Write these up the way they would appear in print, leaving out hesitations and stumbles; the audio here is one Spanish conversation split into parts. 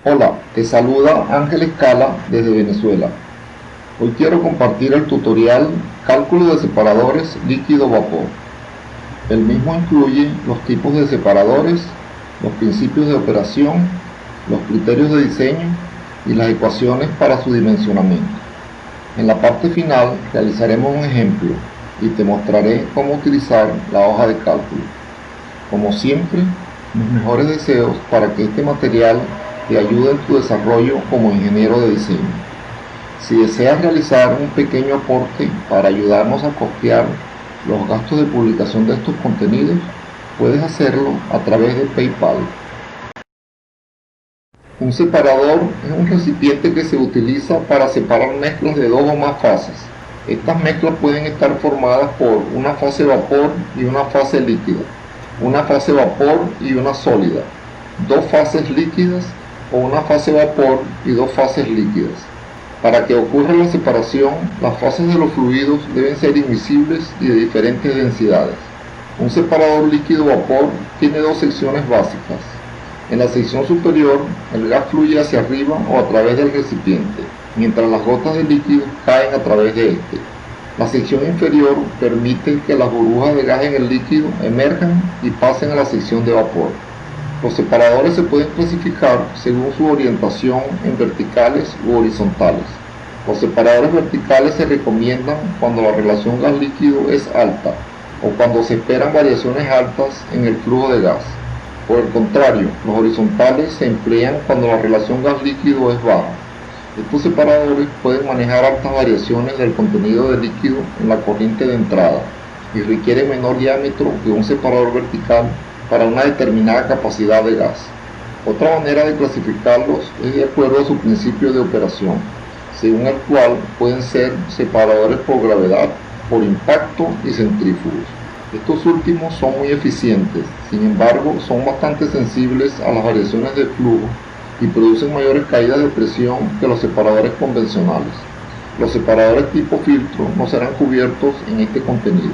Hola, te saluda Ángel Escala desde Venezuela. Hoy quiero compartir el tutorial Cálculo de separadores líquido-vapor. El mismo incluye los tipos de separadores, los principios de operación, los criterios de diseño y las ecuaciones para su dimensionamiento. En la parte final realizaremos un ejemplo y te mostraré cómo utilizar la hoja de cálculo. Como siempre, mis mejores deseos para que este material te ayude en tu desarrollo como ingeniero de diseño. Si deseas realizar un pequeño aporte para ayudarnos a costear los gastos de publicación de estos contenidos, puedes hacerlo a través de PayPal. Un separador es un recipiente que se utiliza para separar mezclas de dos o más fases. Estas mezclas pueden estar formadas por una fase vapor y una fase líquida, una fase vapor y una sólida, dos fases líquidas o una fase vapor y dos fases líquidas. Para que ocurra la separación, las fases de los fluidos deben ser invisibles y de diferentes densidades. Un separador líquido-vapor tiene dos secciones básicas. En la sección superior, el gas fluye hacia arriba o a través del recipiente, mientras las gotas de líquido caen a través de este. La sección inferior permite que las burbujas de gas en el líquido emerjan y pasen a la sección de vapor. Los separadores se pueden clasificar según su orientación en verticales u horizontales. Los separadores verticales se recomiendan cuando la relación gas-líquido es alta o cuando se esperan variaciones altas en el flujo de gas. Por el contrario, los horizontales se emplean cuando la relación gas-líquido es baja. Estos separadores pueden manejar altas variaciones del contenido de líquido en la corriente de entrada y requieren menor diámetro que un separador vertical para una determinada capacidad de gas. Otra manera de clasificarlos es de acuerdo a su principio de operación, según el cual pueden ser separadores por gravedad, por impacto y centrífugos. Estos últimos son muy eficientes, sin embargo son bastante sensibles a las variaciones de flujo y producen mayores caídas de presión que los separadores convencionales. Los separadores tipo filtro no serán cubiertos en este contenido.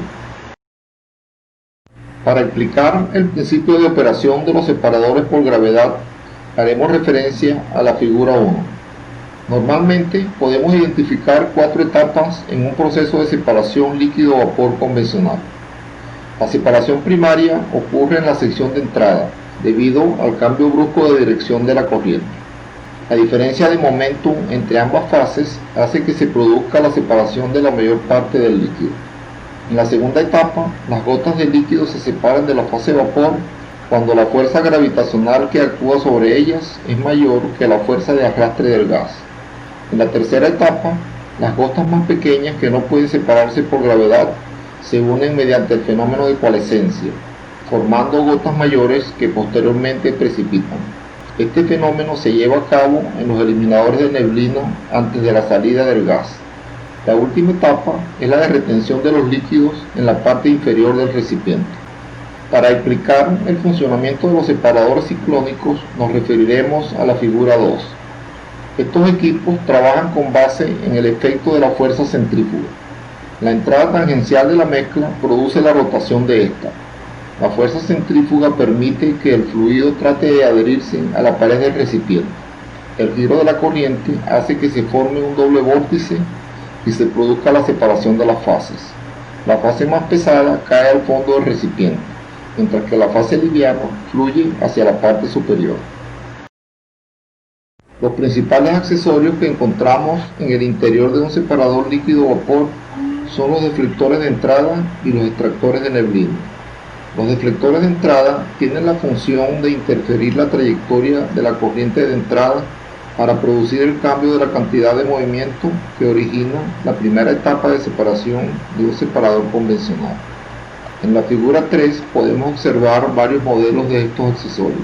Para explicar el principio de operación de los separadores por gravedad, haremos referencia a la figura 1. Normalmente podemos identificar 4 etapas en un proceso de separación líquido-vapor convencional. La separación primaria ocurre en la sección de entrada, debido al cambio brusco de dirección de la corriente. La diferencia de momentum entre ambas fases hace que se produzca la separación de la mayor parte del líquido. En la segunda etapa, las gotas de líquido se separan de la fase vapor cuando la fuerza gravitacional que actúa sobre ellas es mayor que la fuerza de arrastre del gas. En la tercera etapa, las gotas más pequeñas que no pueden separarse por gravedad se unen mediante el fenómeno de coalescencia, formando gotas mayores que posteriormente precipitan. Este fenómeno se lleva a cabo en los eliminadores de neblina antes de la salida del gas. La última etapa es la de retención de los líquidos en la parte inferior del recipiente. Para explicar el funcionamiento de los separadores ciclónicos nos referiremos a la figura 2. Estos equipos trabajan con base en el efecto de la fuerza centrífuga. La entrada tangencial de la mezcla produce la rotación de esta. La fuerza centrífuga permite que el fluido trate de adherirse a la pared del recipiente. El giro de la corriente hace que se forme un doble vórtice y se produzca la separación de las fases. La fase más pesada cae al fondo del recipiente, mientras que la fase liviana fluye hacia la parte superior. Los principales accesorios que encontramos en el interior de un separador líquido-vapor son los deflectores de entrada y los extractores de neblina. Los deflectores de entrada tienen la función de interferir la trayectoria de la corriente de entrada para producir el cambio de la cantidad de movimiento que origina la primera etapa de separación de un separador convencional. En la figura 3 podemos observar varios modelos de estos accesorios.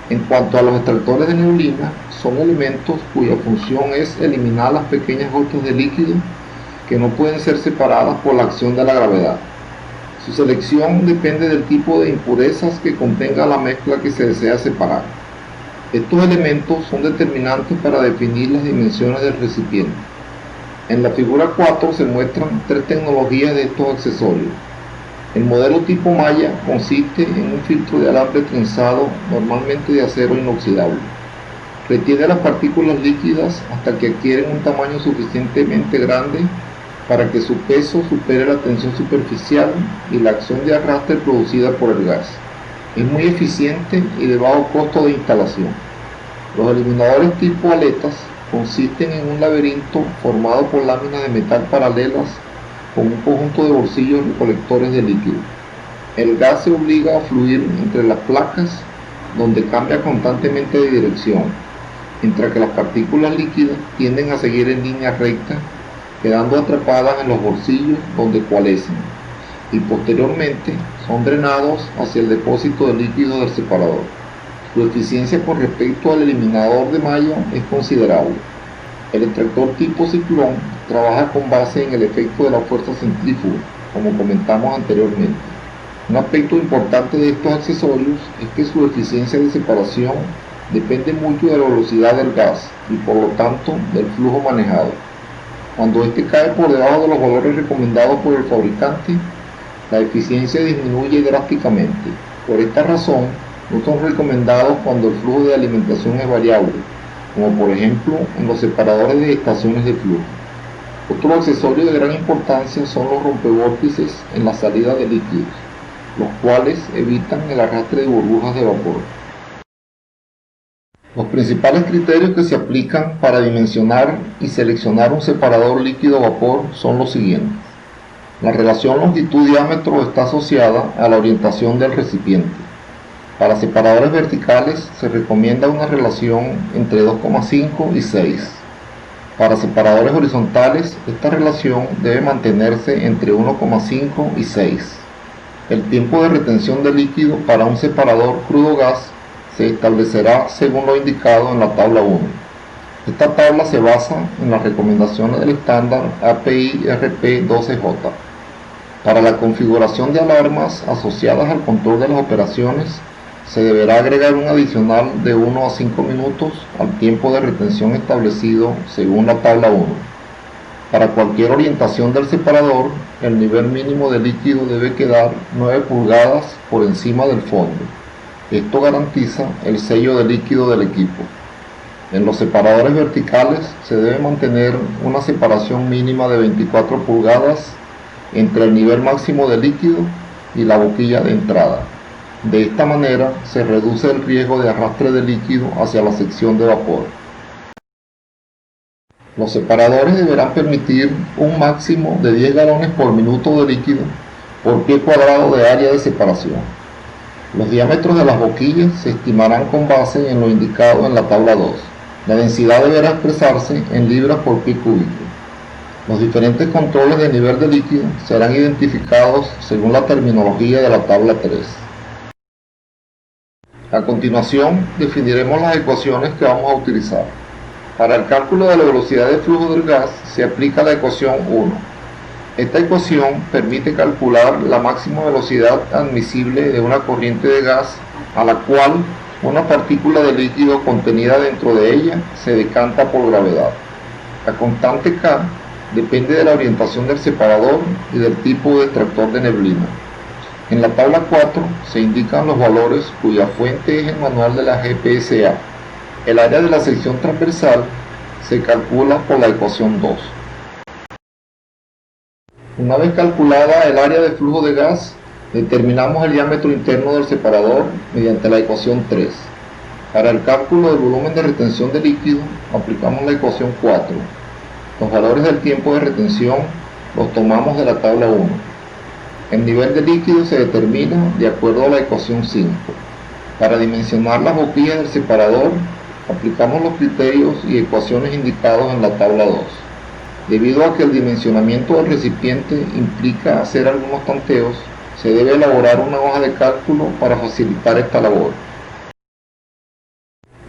En cuanto a los extractores de neblina, son elementos cuya función es eliminar las pequeñas gotas de líquido que no pueden ser separadas por la acción de la gravedad. Su selección depende del tipo de impurezas que contenga la mezcla que se desea separar. Estos elementos son determinantes para definir las dimensiones del recipiente. En la figura 4 se muestran 3 tecnologías de estos accesorios. El modelo tipo malla consiste en un filtro de alambre trenzado, normalmente de acero inoxidable. Retiene las partículas líquidas hasta que adquieren un tamaño suficientemente grande para que su peso supere la tensión superficial y la acción de arrastre producida por el gas. Es muy eficiente y de bajo costo de instalación. Los eliminadores tipo aletas consisten en un laberinto formado por láminas de metal paralelas con un conjunto de bolsillos recolectores de líquido. El gas se obliga a fluir entre las placas, donde cambia constantemente de dirección, mientras que las partículas líquidas tienden a seguir en línea recta, quedando atrapadas en los bolsillos donde coalescen, y posteriormente son drenados hacia el depósito de líquido del separador. Su eficiencia con respecto al eliminador de malla es considerable. El extractor tipo ciclón trabaja con base en el efecto de la fuerza centrífuga, como comentamos anteriormente. Un aspecto importante de estos accesorios es que su eficiencia de separación depende mucho de la velocidad del gas y por lo tanto del flujo manejado. Cuando este cae por debajo de los valores recomendados por el fabricante, la eficiencia disminuye drásticamente. Por esta razón, no son recomendados cuando el flujo de alimentación es variable, como por ejemplo en los separadores de estaciones de flujo. Otro accesorio de gran importancia son los rompevórtices en la salida de líquidos, los cuales evitan el arrastre de burbujas de vapor. Los principales criterios que se aplican para dimensionar y seleccionar un separador líquido-vapor son los siguientes. La relación longitud-diámetro está asociada a la orientación del recipiente. Para separadores verticales se recomienda una relación entre 2,5 y 6. Para separadores horizontales, esta relación debe mantenerse entre 1,5 y 6. El tiempo de retención de líquido para un separador crudo-gas se establecerá según lo indicado en la tabla 1. Esta tabla se basa en las recomendaciones del estándar API-RP12J. Para la configuración de alarmas asociadas al control de las operaciones, se deberá agregar un adicional de 1 a 5 minutos al tiempo de retención establecido según la tabla 1. Para cualquier orientación del separador, el nivel mínimo de líquido debe quedar 9 pulgadas por encima del fondo. Esto garantiza el sello de líquido del equipo. En los separadores verticales se debe mantener una separación mínima de 24 pulgadas entre el nivel máximo de líquido y la boquilla de entrada. De esta manera se reduce el riesgo de arrastre de líquido hacia la sección de vapor. Los separadores deberán permitir un máximo de 10 galones por minuto de líquido por pie cuadrado de área de separación. Los diámetros de las boquillas se estimarán con base en lo indicado en la tabla 2. La densidad deberá expresarse en libras por pie cúbico. Los diferentes controles de nivel de líquido serán identificados según la terminología de la tabla 3. A continuación, definiremos las ecuaciones que vamos a utilizar. Para el cálculo de la velocidad de flujo del gas se aplica la ecuación 1. Esta ecuación permite calcular la máxima velocidad admisible de una corriente de gas a la cual una partícula de líquido contenida dentro de ella se decanta por gravedad. La constante K depende de la orientación del separador y del tipo de extractor de neblina. En la tabla 4 se indican los valores cuya fuente es el manual de la GPSA. El área de la sección transversal se calcula por la ecuación 2. Una vez calculada el área de flujo de gas, determinamos el diámetro interno del separador mediante la ecuación 3. Para el cálculo del volumen de retención de líquido, aplicamos la ecuación 4. Los valores del tiempo de retención los tomamos de la tabla 1. El nivel de líquido se determina de acuerdo a la ecuación 5. Para dimensionar las boquillas del separador, aplicamos los criterios y ecuaciones indicados en la tabla 2. Debido a que el dimensionamiento del recipiente implica hacer algunos tanteos, se debe elaborar una hoja de cálculo para facilitar esta labor.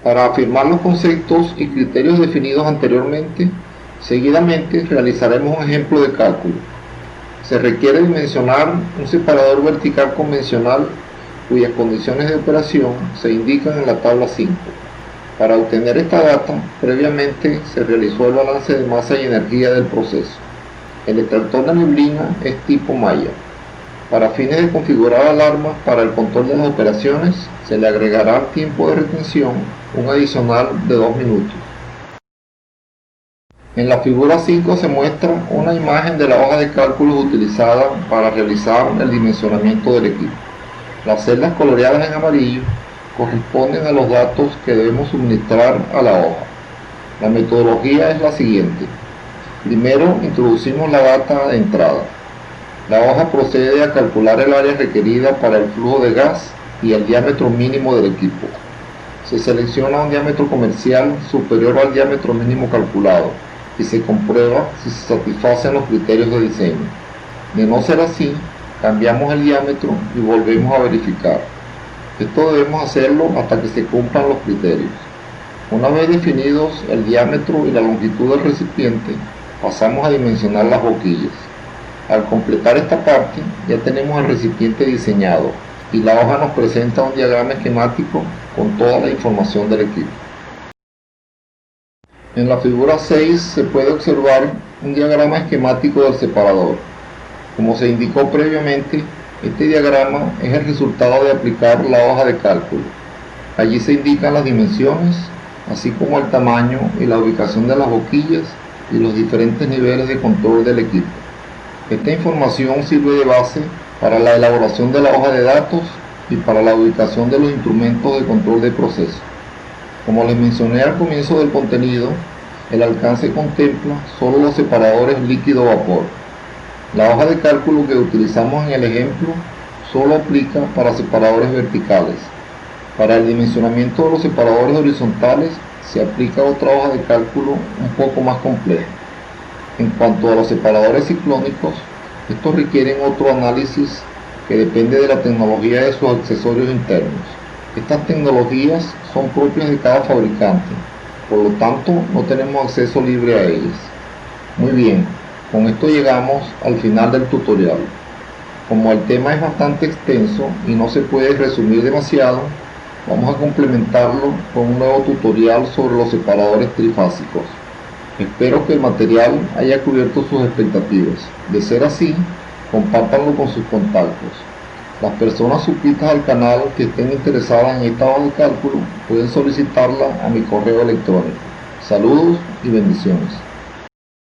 Para afirmar los conceptos y criterios definidos anteriormente, seguidamente realizaremos un ejemplo de cálculo. Se requiere dimensionar un separador vertical convencional cuyas condiciones de operación se indican en la tabla 5. Para obtener esta data, previamente se realizó el balance de masa y energía del proceso. El extractor de neblina es tipo malla. Para fines de configurar alarmas para el control de las operaciones, se le agregará al tiempo de retención un adicional de 2 minutos. En la figura 5 se muestra una imagen de la hoja de cálculos utilizada para realizar el dimensionamiento del equipo. Las celdas coloreadas en amarillo corresponden a los datos que debemos suministrar a la hoja. La metodología es la siguiente. Primero introducimos la data de entrada. La hoja procede a calcular el área requerida para el flujo de gas y el diámetro mínimo del equipo. Se selecciona un diámetro comercial superior al diámetro mínimo calculado y se comprueba si se satisfacen los criterios de diseño. De no ser así, cambiamos el diámetro y volvemos a verificar. Esto debemos hacerlo hasta que se cumplan los criterios. Una vez definidos el diámetro y la longitud del recipiente, pasamos a dimensionar las boquillas. Al completar esta parte, ya tenemos el recipiente diseñado y la hoja nos presenta un diagrama esquemático con toda la información del equipo. En la figura 6 se puede observar un diagrama esquemático del separador. Como se indicó previamente, este diagrama es el resultado de aplicar la hoja de cálculo. Allí se indican las dimensiones, así como el tamaño y la ubicación de las boquillas y los diferentes niveles de control del equipo. Esta información sirve de base para la elaboración de la hoja de datos y para la ubicación de los instrumentos de control de proceso. Como les mencioné al comienzo del contenido, el alcance contempla solo los separadores líquido-vapor. La hoja de cálculo que utilizamos en el ejemplo solo aplica para separadores verticales. Para el dimensionamiento de los separadores horizontales se aplica otra hoja de cálculo un poco más compleja. En cuanto a los separadores ciclónicos, estos requieren otro análisis que depende de la tecnología de sus accesorios internos. Estas tecnologías son propias de cada fabricante, por lo tanto no tenemos acceso libre a ellas. Muy bien, con esto llegamos al final del tutorial. Como el tema es bastante extenso y no se puede resumir demasiado, vamos a complementarlo con un nuevo tutorial sobre los separadores trifásicos. Espero que el material haya cubierto sus expectativas. De ser así, compártanlo con sus contactos. Las personas suscritas al canal que estén interesadas en esta hoja de cálculo pueden solicitarla a mi correo electrónico. Saludos y bendiciones.